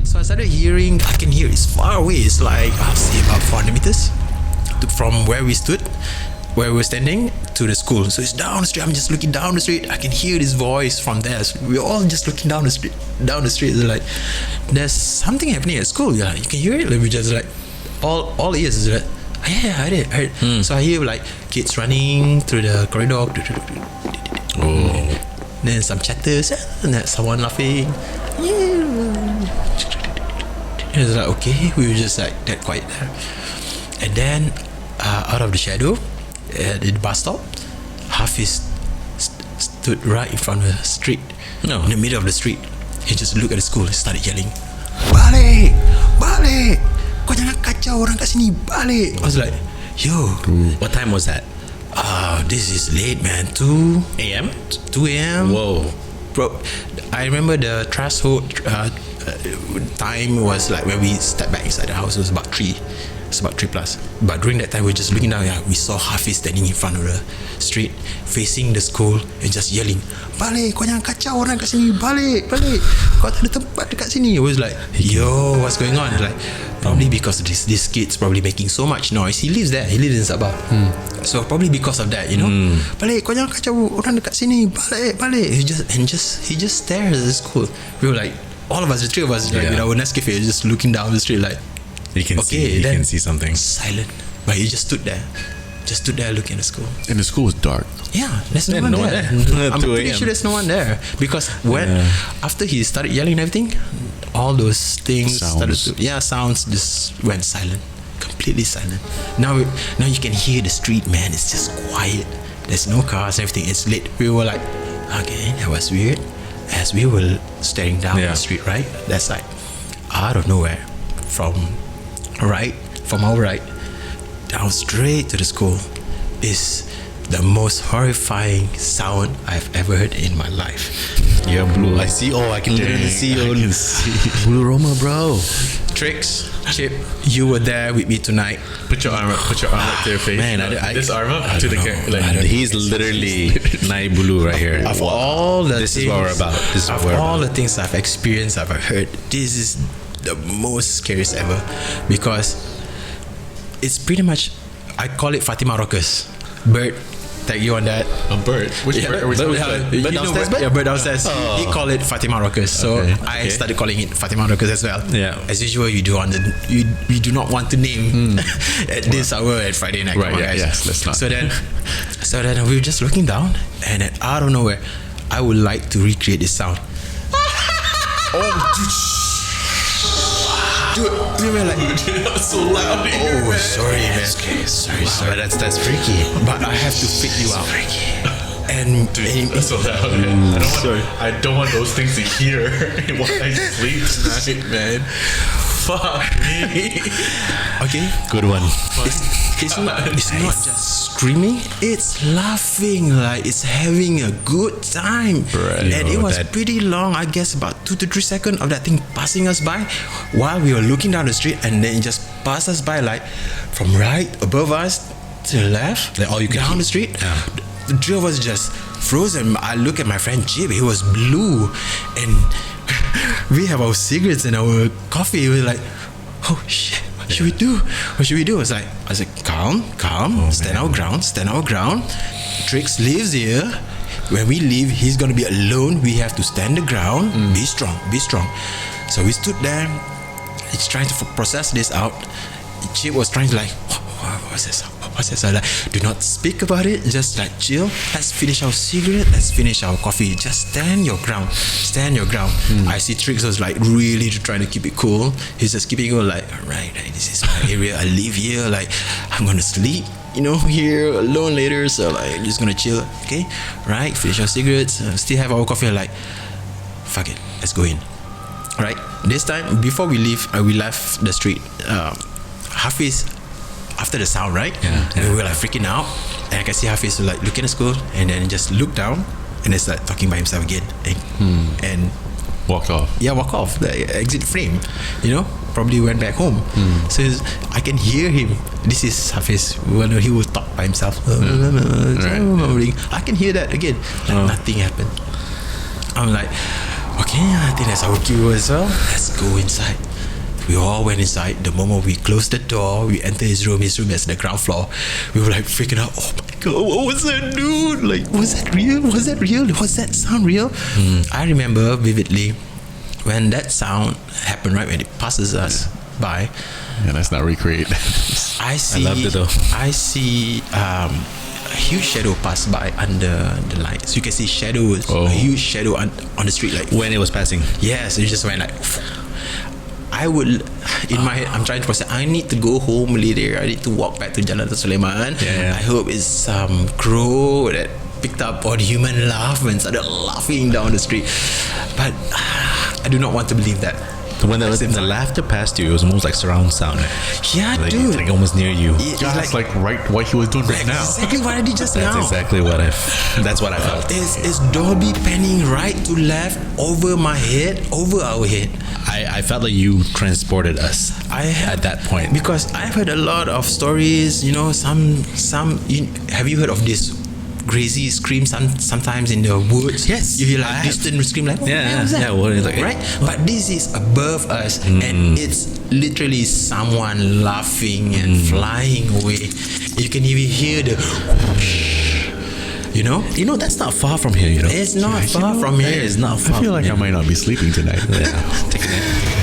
So I started hearing, I can hear it's far away. It's like, I'll say about 400 meters from where we stood, where we were standing to the school. So it's down the street. I'm just looking down the street. I can hear this voice from there. So we're all just looking down the street. It's like, there's something happening at school. Yeah, you can hear it. Like, we just like, all ears is like, yeah, I heard. So I hear like kids running through the corridor. Then some chatters, and then someone laughing. It was like, okay, we were just like that quiet there. And then out of the shadow at the bus stop, Hafiz stood right in front of the street. No. In the middle of the street. He just looked at the school and started yelling, Balik! Balik! Kau jangan kacau orang kat sini, balik! I was like, yo. What time was that? This is late, man. 2 a.m. 2 a.m. Whoa. Bro, I remember the threshold time was like when we stepped back inside the house, it was about 3. It's about 3 plus. But during that time, we were just looking down. Yeah, we saw Hafiz standing in front of the street, facing the school, and just yelling, "Balik! Kau jangan kacau orang kat sini! Balik! Balik! Kau tak ada tempat dekat sini!" It was like, yo, what's going on? Like, probably because this kid's probably making so much noise. He lives there. He lives in Sabah. So probably because of that, you know. Balik! Kau jangan kacau orang dekat sini! Balik! Balik! He just stares at the school. We were like, all of us, the 3 of us, like with our Nescafe, just looking down the street, like. You can see something. Silent. But he just stood there looking at the school. And the school was dark. Yeah, there's no one there. I'm pretty sure there's no one there. Because after he started yelling and everything, all those things sounds just went silent. Completely silent. Now you can hear the street, man. It's just quiet. There's no cars and everything. It's late. We were like, okay, that was weird. As we were staring down the street, right? That side. Out of nowhere, from our right, down straight to the school, is the most horrifying sound I've ever heard in my life. Yeah, Blue. I see. Oh, I can literally see you. Blue Roma, bro. Tricks, Chip, you were there with me tonight. Put your arm up to your face. Man, this arm up to the camera. He's literally Naik Bulu right here. Of all the this is what we're about. All the things I've experienced, I've heard, this is the most scariest ever, because it's pretty much, I call it Fatima Rockers. Bird, tag you on that. A bird? Which bird are we talking about? Bird downstairs? Yeah, bird downstairs. He called it Fatima Rockers, so I started calling it Fatima Rockers as well. Yeah. As usual, you do not want to name at this hour at Friday night. Right, yes, let's not. So then we were just looking down, and then out of nowhere, I would like to recreate this sound. Dude, we were like, that's so loud here, oh, sorry, man. Okay, sorry. That's freaky. But I have to freak you out. And that's so loud. I don't want those things to hear while I sleep tonight, man. Fuck me. Okay, good one. It's not just screaming, it's laughing, like it's having a good time. Right. And it was pretty long, I guess about 2 to 3 seconds of that thing passing us by while we were looking down the street, and then it just passed us by, like from right above us to the left, like all you can down the street. The 3 of us just frozen. I look at my friend Chip, he was blue, and we have our cigarettes and our coffee. We were like, oh shit, what should we do? I was like, calm, stand our ground. Trix lives here. When we leave, he's gonna be alone. We have to stand the ground. Be strong. So we stood there. He's trying to process this out. Chip was trying to like, what's this? Like, do not speak about it. Just like chill. Let's finish our cigarette. Let's finish our coffee. Just stand your ground. I see Trix was like really trying to keep it cool. He's just keeping it like, alright, this is my area. I live here. Like, I'm gonna sleep, here alone later. So like, just gonna chill. Okay, right? Finish our cigarettes. Still have our coffee. Like, fuck it. Let's go in. Right. This time, before we leave, we left the street. Hafiz, after the sound, right? Yeah. And we were like freaking out, and I can see Hafiz like looking at school, and then just look down, and it's like talking by himself again, and walk off. Yeah, walk off the exit frame. probably went back home. So I can hear him. This is Hafiz when he will talk by himself. I can hear that again. Nothing happened. I'm like, okay, I think that's our cue as well. Let's go inside. We all went inside. The moment we closed the door, we entered his room. His room is the ground floor. We were like freaking out. Oh my god, what was that, dude? Like, was that real? Was that real? Was that sound real? I remember vividly when that sound happened, right when it passes us by. Yeah, let's not recreate. I loved it though. I see a huge shadow pass by under the light. So you can see shadows, a huge shadow on the street, like When it was passing. yes, it just went like. I would, in my head, I'm trying to process. I need to go home later. I need to walk back to Jalan Sulaiman. Yeah. I hope it's some crow that picked up on human laugh and started laughing down the street. But I do not want to believe that. When the laughter passed you, it was almost like surround sound. Yeah, like, dude. Like almost near you. It's Yeah, it's like right what he was doing right now. exactly what I did just That's now. exactly what that's what I felt. It's Dolby panning right to left over my head, over our head. I felt like you transported us At that point. because I've heard a lot of stories. You know, some. Have you heard of this crazy scream? Sometimes in the woods, Yes, you hear I like have. distant scream, like what the hell is that? yeah, what is like- right? But this is above us, and it's literally someone laughing and flying away. You can even hear the. You know, that's not far from here. it's not far from here. It's not far. I feel like I might not be sleeping tonight. Yeah, take it in.